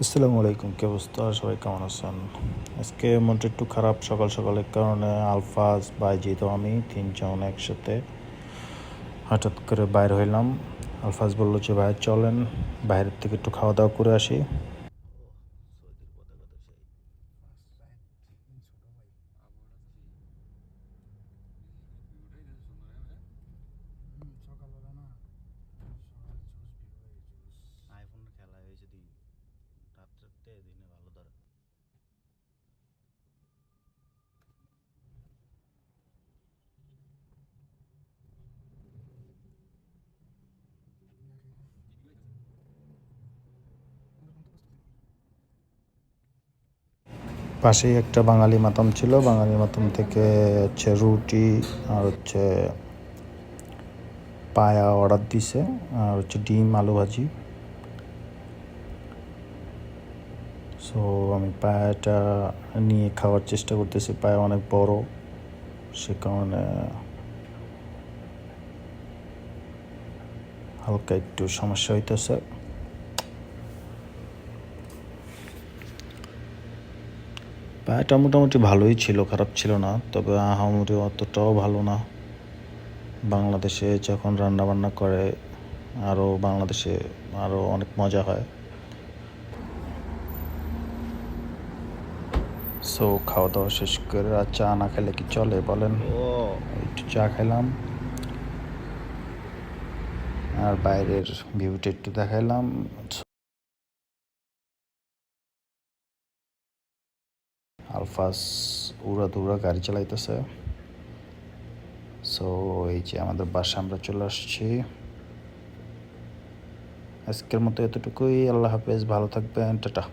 আসসালামু আলাইকুম, কি অবস্থা? সবাই কেমন আছেন? আজকে মনটা একটু খারাপ সকাল সকালের কারণে আলফাজ বাইজিত আমি তিনজন একসাথে হঠাৎ করে বাইর হইলাম। আলফাজ বললো যে ভাই চলেন বাইরের থেকে একটু খাওয়া দাওয়া করে আসি। আইফোনের খেলা হয়েছে দিন রাত্রে দিনে ভালো ধরে। পাশেই একটা বাঙালি মাতাম ছিল, বাঙালি মাতাম থেকে হচ্ছে রুটি আর হচ্ছে পায়া অর্ডার দিছে, আর হচ্ছে ডিম আলু ভাজি। সো আমি পায়াটা নিয়ে খাওয়ার চেষ্টা করতেছি, পায়া অনেক বড়, সে কারণে হালকা একটু সমস্যা হইতেছে। পায়াটা মোটামুটি ভালোই ছিল, খারাপ ছিল না, তবে আহামরি অতটাও ভালো না। বাংলাদেশে যখন রান্না বান্না করে বাংলাদেশে আরও অনেক মজা হয়। সো খাওয়া দাওয়া শেষ করে আর চা না খেলে কি চলে বলেন? একটু চা খেলাম আর বাইরের ভিউটা একটু দেখাইলাম। আলফাস উড়াধুরা গাড়ি চালাইতেছে। সো এই যে আমাদের বাসা আমরা চলে আসছি। আজকের মতো এতটুকুই। আল্লাহ হাফেজ, ভালো থাকবেন, টাটা।